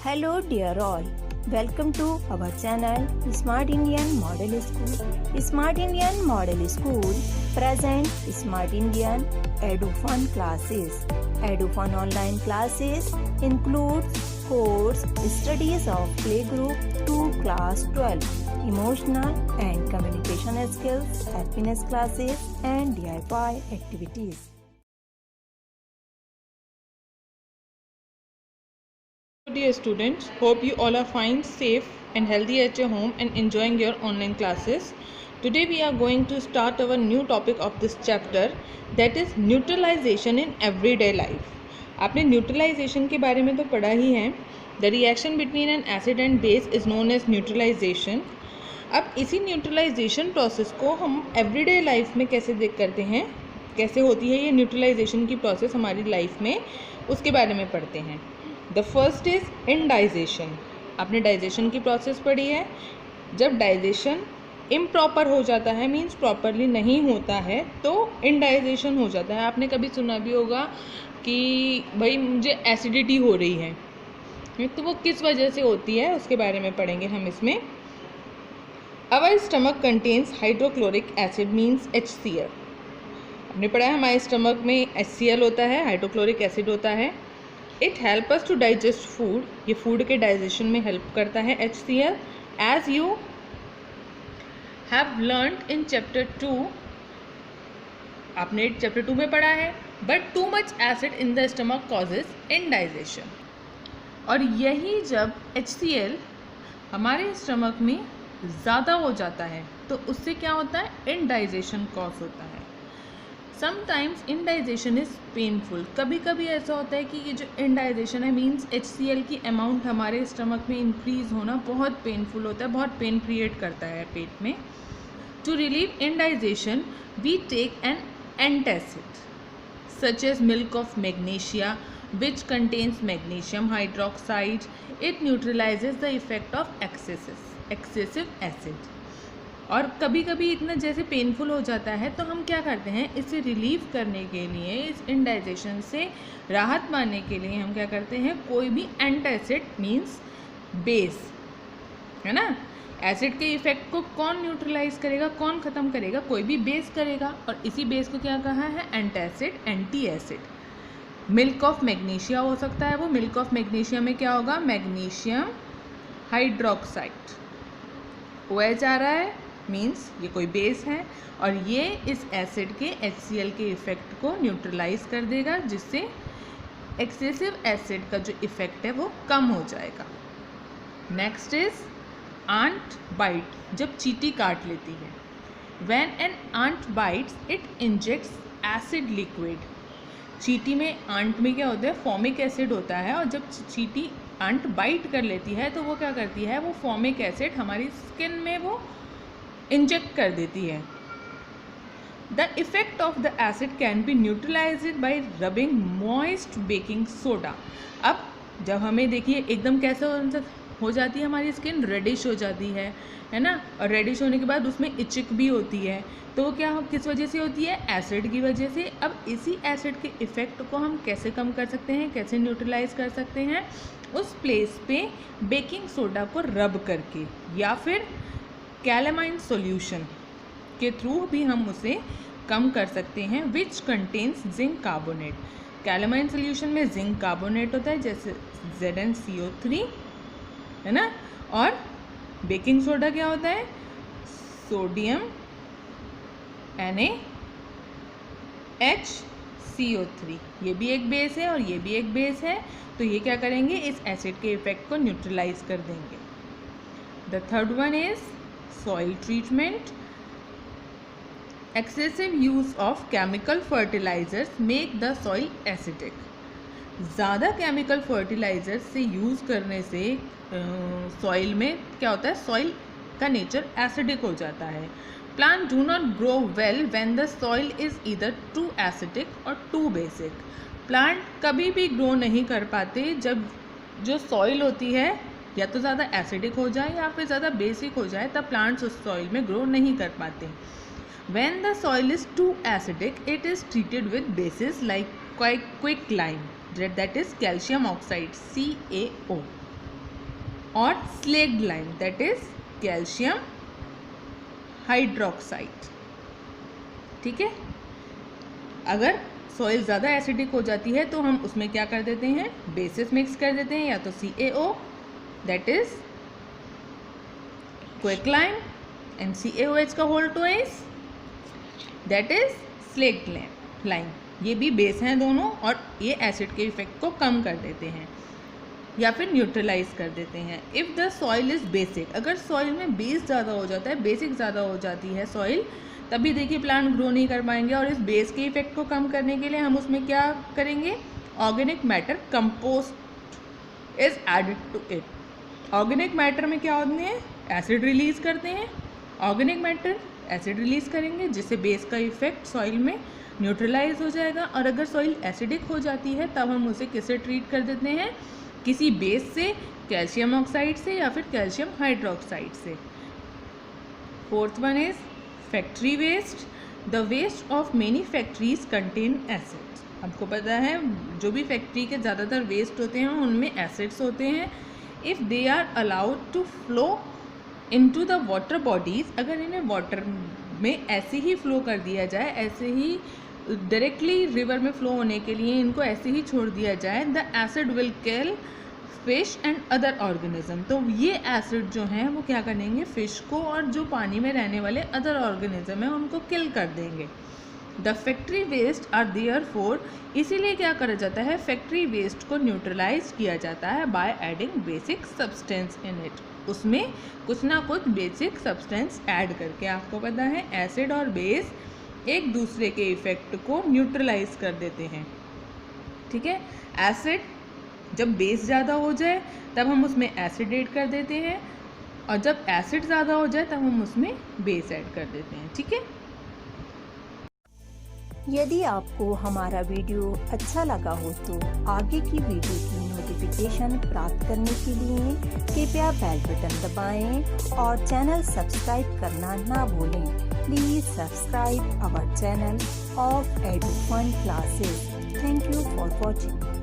Hello dear all, welcome to our channel Smart Indian Model School. Smart Indian Model School present Smart Indian EduFun classes. EduFun online classes includes course studies of playgroup to class 12, emotional and communication skills, happiness classes and DIY activities. Dear students, hope you all are fine, safe and healthy at your home and enjoying your online classes. Today we are going to start our new topic of this chapter, that is neutralization in everyday life. आपने neutralisation के बारे में तो पढ़ा ही है. The reaction between an acid and base is known as neutralisation. अब इसी न्यूट्रलाइजेशन प्रोसेस को हम एवरीडे लाइफ में कैसे करते हैं, कैसे होती है ये न्यूट्रलाइजेशन की प्रोसेस हमारी लाइफ में, उसके बारे में पढ़ते हैं. The first is indigestion. आपने डाइजेशन की प्रोसेस पढ़ी है. जब डाइजेशन इम्प्रॉपर हो जाता है, मीन्स प्रॉपरली नहीं होता है, तो इंडाइजेशन हो जाता है. आपने कभी सुना भी होगा कि भाई मुझे एसिडिटी हो रही है, तो वो किस वजह से होती है उसके बारे में पढ़ेंगे हम इसमें. अवर stomach contains hydrochloric acid means HCl. आपने पढ़ा है हमारे स्टमक में HCl होता है, हाइड्रोक्लोरिक एसिड होता है. It help us to digest food. ये फूड के डाइजेशन में हेल्प करता है HCl. As you have learned in chapter 2, आपने चैप्टर 2 में पढ़ा है, but too much acid in the stomach causes indigestion. और यही जब HCl हमारे स्टमक में ज़्यादा हो जाता है तो उससे क्या होता है, इंडाइजेशन कॉज होता है. Sometimes indigestion is painful. कभी कभी ऐसा होता है कि ये जो इंडाइजेशन है, मीन्स HCl की अमाउंट हमारे स्टमक में इंक्रीज़ होना बहुत पेनफुल होता है, बहुत पेन क्रिएट करता है पेट में. To relieve indigestion we take an antacid such as milk of magnesia which contains magnesium hydroxide. It neutralizes the effect of excessive acid. और कभी कभी इतना जैसे पेनफुल हो जाता है तो हम क्या करते हैं, इसे रिलीव करने के लिए, इस इंडाइजेशन से राहत पाने के लिए हम क्या करते हैं, कोई भी एंटासिड मीन्स बेस है ना. एसिड के इफेक्ट को कौन न्यूट्रलाइज करेगा, कौन ख़त्म करेगा, कोई भी बेस करेगा. और इसी बेस को क्या कहा है, antacid, anti acid. Milk of magnesia हो सकता है वो. मिल्क ऑफ मैग्नीशिया में क्या होगा, मैग्नीशियम हाइड्रोक्साइड. OH आ रहा है, मीन्स ये कोई बेस है और ये इस एसिड के HCl के इफ़ेक्ट को न्यूट्रलाइज कर देगा, जिससे एक्सेसिव एसिड का जो इफ़ेक्ट है वो कम हो जाएगा. Next is ant bite. जब चींटी काट लेती है, when an ant bites it injects acid liquid. चींटी में, आंट में क्या होता है, फॉर्मिक एसिड होता है, और जब चींटी आंट बाइट कर लेती है तो वो क्या करती है, वो फॉर्मिक एसिड हमारी स्किन में वो इंजेक्ट कर देती है. The effect of the acid can be neutralised bye rubbing moist baking soda. अब जब हमें देखिए एकदम कैसे हो जाती है हमारी स्किन, रेडिश हो जाती है ना. और रेडिश होने के बाद उसमें इचिक भी होती है, तो वो क्या, किस वजह से होती है, एसिड की वजह से. अब इसी एसिड के इफ़ेक्ट को हम कैसे कम कर सकते हैं, कैसे न्यूट्रलाइज कर सकते हैं, उस प्लेस पे बेकिंग सोडा को रब करके या फिर कैलामाइन सॉल्यूशन के थ्रू भी हम उसे कम कर सकते हैं, which contains zinc carbonate. Calamine solution में जिंक कार्बोनेट होता है, जैसे ZnCO3 है ना. और बेकिंग सोडा क्या होता है, सोडियम NaHCO3. ये भी एक बेस है और ये भी एक बेस है, तो ये क्या करेंगे, इस एसिड के इफेक्ट को न्यूट्रलाइज कर देंगे. The third one is soil treatment. Excessive use of chemical fertilisers make the soil acidic. ज़्यादा केमिकल फर्टिलाइजर्स से यूज़ करने से सॉइल में क्या होता है, सॉइल का नेचर एसिडिक हो जाता है. Plant do not grow well when the soil is either too acidic or too basic. Plant कभी भी ग्रो नहीं कर पाते जब जो सॉइल होती है या तो ज़्यादा एसिडिक हो जाए या फिर ज़्यादा बेसिक हो जाए, तब प्लांट्स उस सॉइल में ग्रो नहीं कर पाते. When the soil is too acidic, it is treated with bases like quicklime, that is calcium oxide, CaO. और slaked lime that is calcium hydroxide. ठीक है, अगर सॉइल ज़्यादा एसिडिक हो जाती है तो हम उसमें क्या कर देते हैं, बेसिस मिक्स कर देते हैं, या तो CaO that is quicklime and CaOH का whole twice that is slaked lime. ये भी बेस हैं दोनों और ये एसिड के इफेक्ट को कम कर देते हैं या फिर न्यूट्रलाइज कर देते हैं। If the soil is basic, अगर सॉइल में बेस ज़्यादा हो जाता है, बेसिक ज़्यादा हो जाती है सॉइल, तभी देखिए प्लांट ग्रो नहीं कर पाएंगे। और इस बेस के इफेक्ट को कम करने के लिए हम उसमें क्या करेंगे, organic matter compost is added to it. Organic matter में क्या होते हैं, एसिड रिलीज करते हैं। ऑर्गेनिक मैटर एसिड रिलीज करेंगे जिससे बेस का इफेक्ट सॉइल में न्यूट्रलाइज हो जाएगा। और अगर सॉइल एसिडिक हो जाती है तब हम उसे किससे ट्रीट कर देते हैं, किसी बेस से, कैल्शियम ऑक्साइड से या फिर कैल्शियम हाइड्रोक्साइड से। Fourth one is factory waste. The waste of many factories contain acids. आपको पता है जो भी फैक्ट्री के ज़्यादातर वेस्ट होते हैं उनमें एसिड्स होते हैं। If they are allowed to flow into the water bodies, अगर इन्हें वाटर में ऐसे ही फ्लो कर दिया जाए, ऐसे ही डायरेक्टली रिवर में फ्लो होने के लिए इनको ऐसे ही छोड़ दिया जाए, the acid will kill fish and other organism. तो ये एसिड जो हैं वो क्या करेंगे, फिश को और जो पानी में रहने वाले अदर ऑर्गेनिज्म हैं उनको किल कर देंगे। The factory waste are therefore, इसीलिए क्या करा जाता है, फैक्ट्री वेस्ट को न्यूट्रलाइज किया जाता है by adding basic substance in it. उसमें कुछ ना कुछ बेसिक सब्सटेंस ऐड करके। आपको पता है एसिड और बेस एक दूसरे के इफेक्ट को न्यूट्रलाइज कर देते हैं। ठीक है, एसिड जब बेस ज़्यादा हो जाए तब हम उसमें एसिड ऐड कर देते हैं, और जब एसिड ज़्यादा हो जाए तब हम उसमें बेस ऐड कर देते हैं। ठीक है, यदि आपको हमारा वीडियो अच्छा लगा हो तो आगे की वीडियो की नोटिफिकेशन प्राप्त करने के लिए कृपया बेल बटन दबाएं और चैनल सब्सक्राइब करना ना भूलें। Please subscribe our channel of Edufun classes. Thank you for watching.